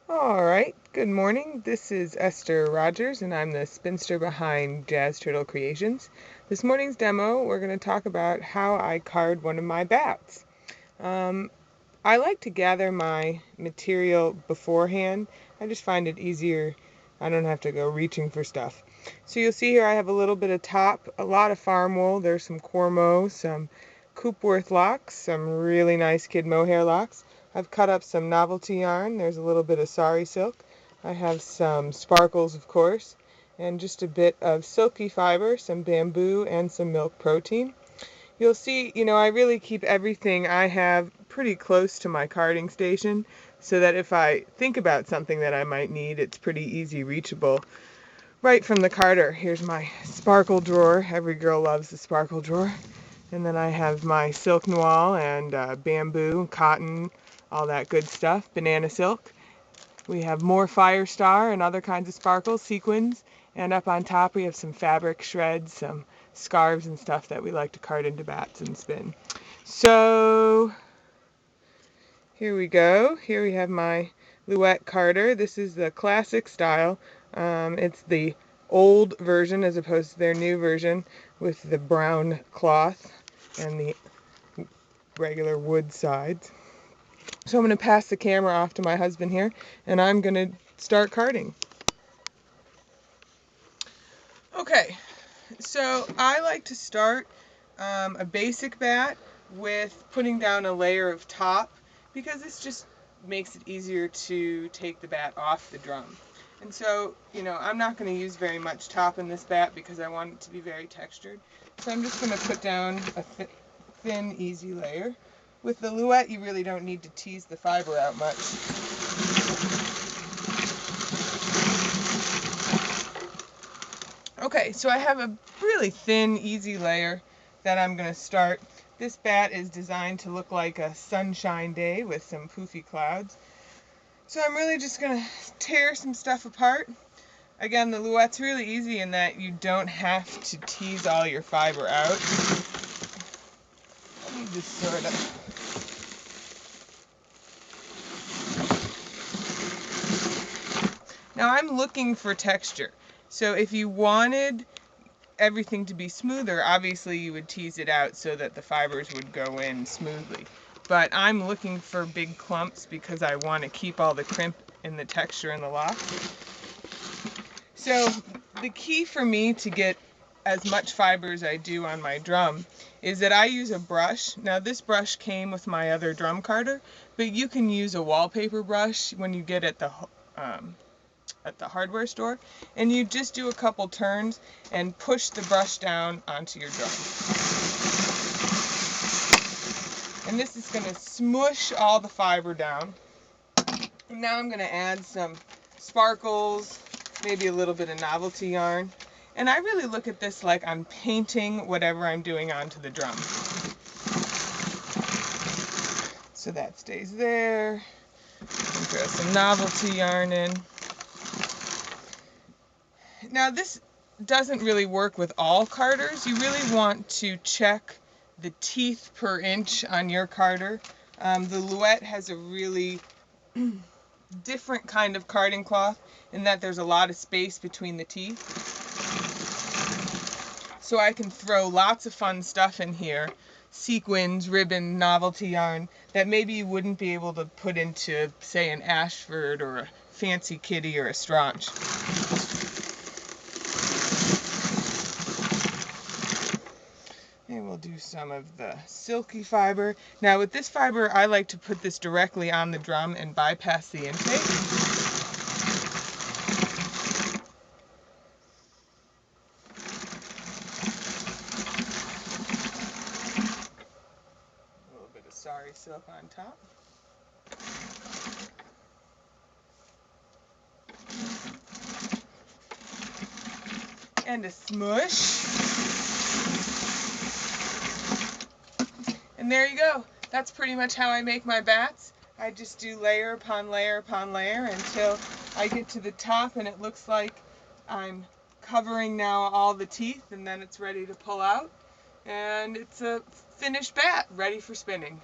All right, good morning. This is Esther Rogers, and I'm the spinster behind Jazz Turtle Creations. This morning's demo, we're going to talk about how I card one of my bats. Um, I like to gather my material beforehand. I just find it easier. I don't have to go reaching for stuff. So you'll see here I have a little bit of top, a lot of farm wool. There's some Cormo, some Coopworth locks, some really nice kid mohair locks. I've cut up some novelty yarn. There's a little bit of sari silk. I have some sparkles, of course, and just a bit of silky fiber, some bamboo, and some milk protein. You'll see, I really keep everything I have pretty close to my carding station so that if I think about something that I might need, it's pretty easy reachable right from the carder. Here's my sparkle drawer. Every girl loves the sparkle drawer. And then I have my silk noir and bamboo, cotton, all that good stuff, banana silk. We have more fire star and other kinds of sparkles, sequins, and up on top we have some fabric shreds, some scarves and stuff that we like to card into bats and spin. So here we go. Here we have my Louette carder. This is the classic style. It's the old version as opposed to their new version with the brown cloth and the regular wood sides. So I'm going to pass the camera off to my husband here, and I'm going to start carding. Okay, so I like to start a basic bat with putting down a layer of top because this just makes it easier to take the bat off the drum. And so, I'm not going to use very much top in this bat because I want it to be very textured. So I'm just going to put down a thin, easy layer. With the Louette, you really don't need to tease the fiber out much. Okay, so I have a really thin, easy layer that I'm going to start. This bat is designed to look like a sunshine day with some poofy clouds. So I'm really just going to tear some stuff apart. Again, the Louette's really easy in that you don't have to tease all your fiber out. Let me just sort of... Now I'm looking for texture. So if you wanted everything to be smoother, obviously you would tease it out so that the fibers would go in smoothly. But I'm looking for big clumps because I want to keep all the crimp in the texture in the lock. So the key for me to get as much fiber as I do on my drum is that I use a brush. Now this brush came with my other drum carder, but you can use a wallpaper brush when you get at the hardware store, and you just do a couple turns and push the brush down onto your drum. And this is going to smush all the fiber down. And now I'm going to add some sparkles, maybe a little bit of novelty yarn. And I really look at this like I'm painting whatever I'm doing onto the drum. So that stays there. Throw some novelty yarn in. Now this doesn't really work with all carders. You really want to check the teeth per inch on your carder. The Louette has a really different kind of carding cloth in that there's a lot of space between the teeth. So I can throw lots of fun stuff in here, sequins, ribbon, novelty yarn, that maybe you wouldn't be able to put into, say, an Ashford or a Fancy Kitty or a Straunch. And we'll do some of the silky fiber. Now with this fiber, I like to put this directly on the drum and bypass the intake. A little bit of sari silk on top. And a smush. And there you go. That's pretty much how I make my bats. I just do layer upon layer upon layer until I get to the top and it looks like I'm covering now all the teeth, and then it's ready to pull out. And it's a finished bat ready for spinning.